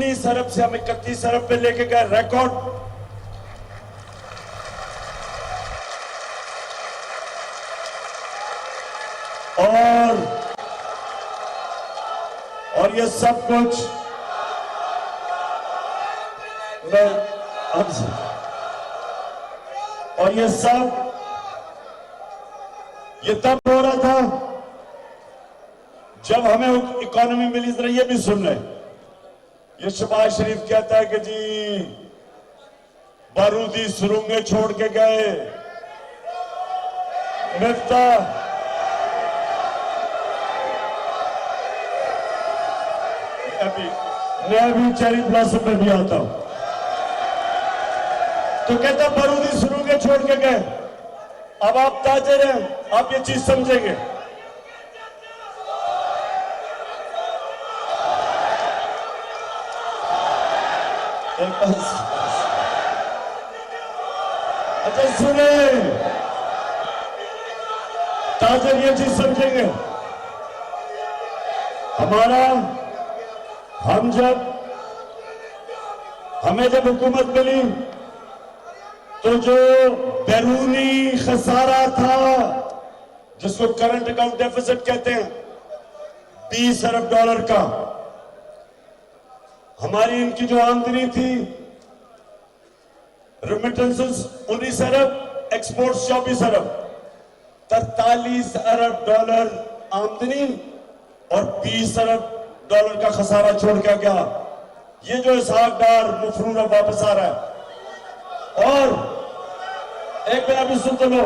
30 अरब से हम 31 अरब पे लेके गए, रिकॉर्ड। और ये सब कुछ और ये तब हो रहा था जब हमें इकोनॉमी मिली। जरा ये भी सुन लें, ये शहबाज शरीफ कहता है कि जी बारूदी सुरंगें छोड़ के गए, मिफ्ताह मैं अभी चेरी ब्लॉसम में भी आता हूं, तो कहता बारूदी सुरंगें छोड़ के गए। अब आप ताजिर हैं, आप ये चीज समझेंगे। अच्छा सुने, ताजिर ये चीज समझेंगे। हमें जब हुकूमत मिली तो जो बैरूनी खसारा था, जिसको करंट अकाउंट डेफिसिट कहते हैं, 20 अरब डॉलर का, हमारी इनकी जो आमदनी थी, रेमिटेंसेस 19 अरब, एक्सपोर्ट्स 24 अरब, 43 अरब डॉलर आमदनी और 20 अरब डॉलर का खसारा छोड़ के गया। ये जो इसहाकडार मुफरूर वापस आ रहा है। और एक बार अभी सुन लो,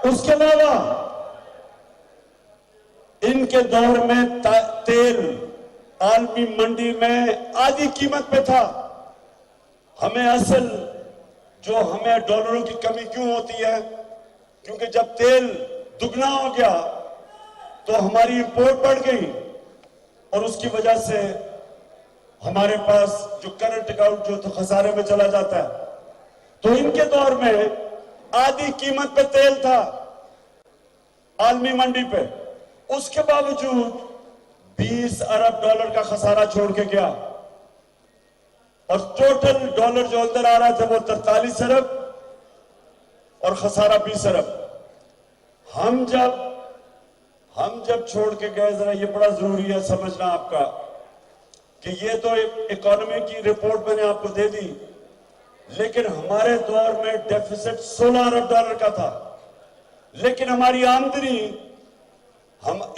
उसके अलावा इनके दौर में तेल आलमी मंडी में आधी कीमत पे था। हमें हमें डॉलरों की कमी क्यों होती है? क्योंकि जब तेल दुगना हो गया तो हमारी इंपोर्ट बढ़ गई और उसकी वजह से हमारे पास जो करंट अकाउंट जो तो खसारे में चला जाता है। तो इनके दौर में आधी कीमत पे तेल था आलमी मंडी पे, उसके बावजूद 20 अरब डॉलर का खसारा छोड़ के गया और टोटल डॉलर जो अंदर आ रहा था वो 43 अरब और खसारा 20 अरब। हम जब छोड़ के गए, जरा ये बड़ा जरूरी है समझना आपका कि ये तो इकोनॉमी की रिपोर्ट मैंने आपको दे दी, लेकिन हमारे दौर में डेफिसिट 16 अरब डॉलर का था, लेकिन हमारी आमदनी,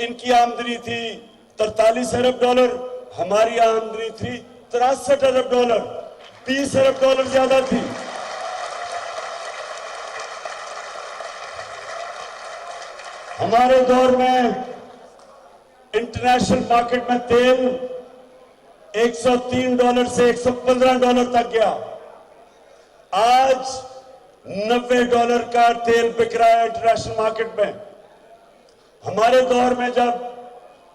इनकी आमदनी थी 43 अरब डॉलर, हमारी आमदनी थी 63 अरब डॉलर, 20 अरब डॉलर ज्यादा थी। हमारे दौर में इंटरनेशनल मार्केट में तेल 103 डॉलर से 115 डॉलर तक गया। आज 90 डॉलर का तेल बिक रहा है इंटरनेशनल मार्केट में। हमारे दौर में जब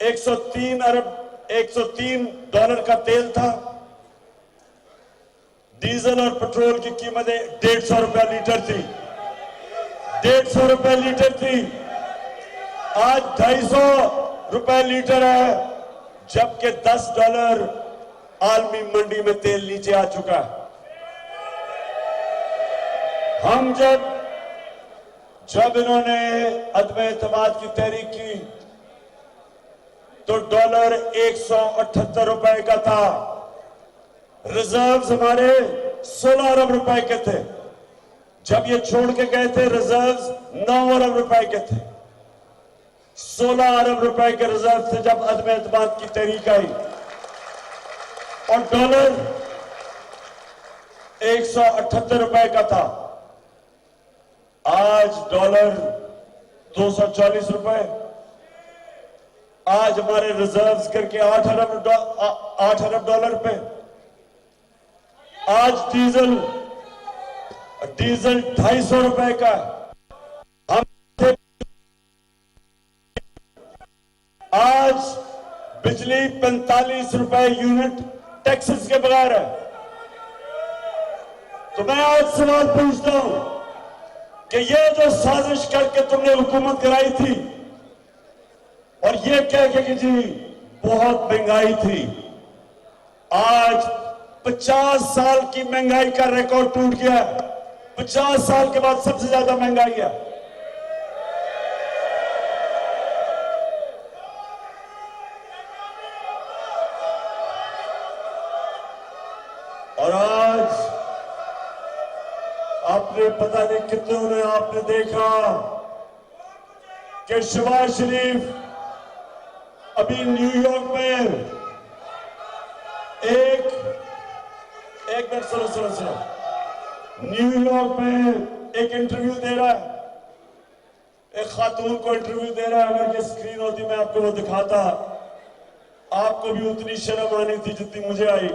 103 डॉलर का तेल था, डीजल और पेट्रोल की कीमतें 150 रुपए लीटर थी, 150 रुपए लीटर थी। आज 250 रुपए लीटर है, जबकि 10 डॉलर आलमी मंडी में तेल नीचे आ चुका है। हम जब इन्होंने अदम एतमाद की तहरीक की तो डॉलर 178 रुपए का था, रिजर्व्स हमारे 16 अरब रुपए के थे। जब ये छोड़ के गए थे रिजर्व्स 9 अरब रुपए के थे। 16 अरब रुपए के रिजर्व थे जब अदम एतमाद की तहरीक आई, और डॉलर 178 रुपए का था। आज डॉलर 240 रुपए। आज हमारे रिजर्व्स करके 8 अरब डॉलर पे। आज डीजल 250 रुपए का। हम आज बिजली 45 रुपए यूनिट टैक्सेस के बगैर है। तो मैं आज सवाल पूछता हूं कि ये जो साजिश करके तुमने हुकूमत कराई थी और ये कह के कि जी बहुत महंगाई थी, आज 50 साल की महंगाई का रिकॉर्ड टूट गया। 50 साल के बाद सबसे ज्यादा महंगाई है। और आज आपने पता नहीं कितनों ने आपने देखा कि शहबाज शरीफ अभी न्यूयॉर्क में एक मिनट सुनो। न्यूयॉर्क में एक इंटरव्यू दे रहा है, एक खातून को इंटरव्यू दे रहा है। अगर ये स्क्रीन होती मैं आपको वो दिखाता, आपको भी उतनी शर्म आनी थी जितनी मुझे आई।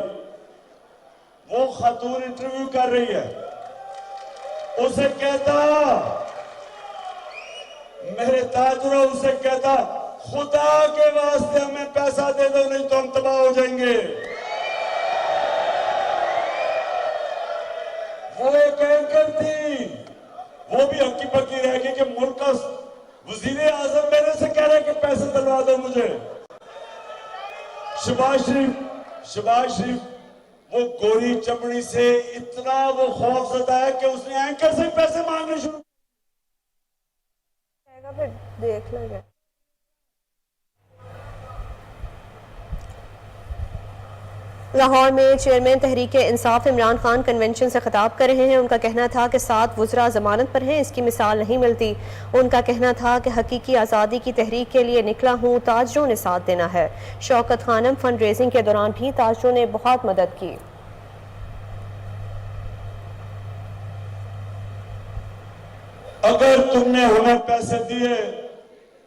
वो खातून इंटरव्यू कर रही है, उसे कहता, मेरे ताजरा उसे कहता, खुदा के वास्ते हमें पैसा दे दो नहीं तो हम तबाह हो जाएंगे। वो एक एंकर थी, वो भी हक्की पक्की रह गई कि मुल्क का वजीर आजम मेरे से कह रहे कि पैसे दिलवा दो मुझे। शहबाज शरीफ वो गोरी चमड़ी से इतना वो खौफजदा है कि उसने एंकर से पैसे मांगने शुरू फिर देख लेंगे। लाहौर में चेयरमैन तहरीक इंसाफ इमरान खान कन्वेंशन से खिताब कर रहे हैं। उनका कहना था कि 7 वज़रा जमानत पर हैं, इसकी मिसाल नहीं मिलती। उनका कहना था कि हकीकी आज़ादी की तहरीक के लिए निकला हूँ, ताजरों ने साथ देना है। शौकत खानम फंड रेजिंग के दौरान भी ताजरों ने बहुत मदद की। अगर तुमने हमें पैसे दिए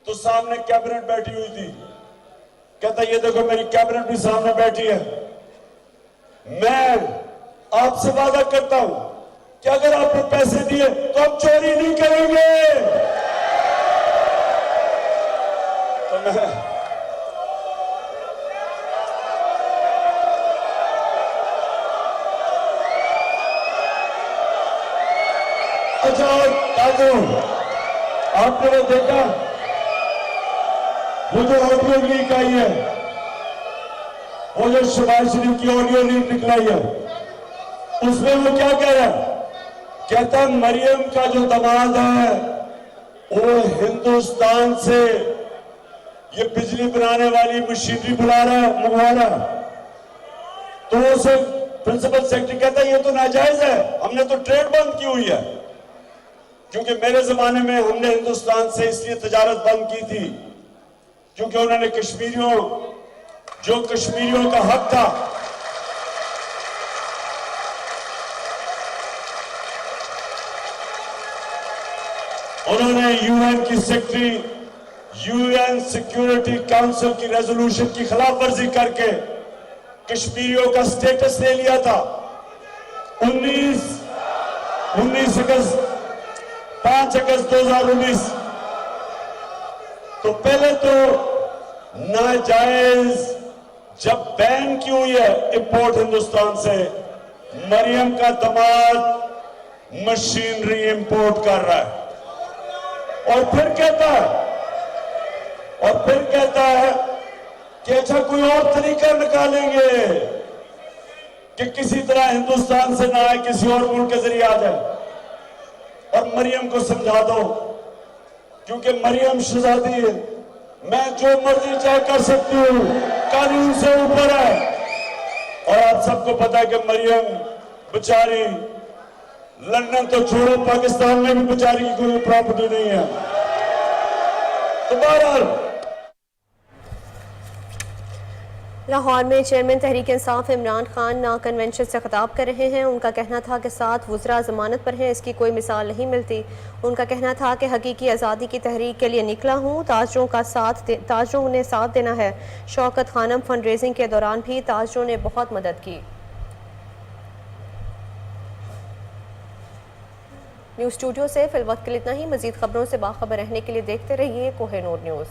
तो सामने कैबिनेट बैठी हुई थी, कहता ये देखो मेरी कैबिनेट भी सामने बैठी है। मैं आपसे वादा करता हूं कि अगर आपने पैसे दिए तो हम चोरी नहीं करेंगे। तो मैं अच्छा दादू, आपने वो देखा वो जो ऑडियो लीक आई है, वो जो शहबाज शरीफ की ऑडियो लीक निकलाई है, उसमें वो क्या कह रहा है? कहता मरियम का जो दामाद है वो हिंदुस्तान से ये बिजली बनाने वाली मशीनरी मंगवा रहा है। तो उसे प्रिंसिपल सेक्रेटरी कहता है ये तो नाजायज है, हमने तो ट्रेड बंद की हुई है। क्योंकि मेरे जमाने में हमने हिंदुस्तान से इसलिए तजारत बंद की थी क्योंकि उन्होंने कश्मीरियों का हक था, उन्होंने यूएन की सेक्रेटरी, यूएन सिक्योरिटी काउंसिल की रेजोल्यूशन की खिलाफ वर्जी करके कश्मीरियों का स्टेटस ले लिया था। 5 अगस्त 2019। तो पहले तो नाजायज जब बैन की हुई है इंपोर्ट हिंदुस्तान से, मरियम का दामाद मशीनरी इंपोर्ट कर रहा है और फिर कहता है कि अच्छा कोई और तरीका निकालेंगे कि किसी तरह हिंदुस्तान से ना आए, किसी और मुल्क के जरिए आ जाए। और मरियम को समझा दो क्योंकि मरियम शहजादी है, मैं जो मर्जी चाहे कर सकती हूँ, कानून से ऊपर है। और आप सबको पता है कि मरियम बेचारी, लंदन तो छोड़ो पाकिस्तान में भी बेचारी की कोई प्रॉपर्टी नहीं है। तो बहरहाल लाहौर में चेयरमैन तहरीक इंसाफ इमरान खान कन्वेंशन से खिताब कर रहे हैं। उनका कहना था कि 7 वज़रा जमानत पर हैं, इसकी कोई मिसाल नहीं मिलती। उनका कहना था कि हकीकी आज़ादी की तहरीक के लिए निकला हूँ, ताजरों ने साथ देना है। शौकत खानम फंड रेजिंग के दौरान भी ताजरों ने बहुत मदद की। न्यूज़ स्टूडियो से फिलवक्त के लिए इतना ही। मज़ीद खबरों से बाखबर रहने के लिए देखते रहिए कोहिनूर न्यूज़।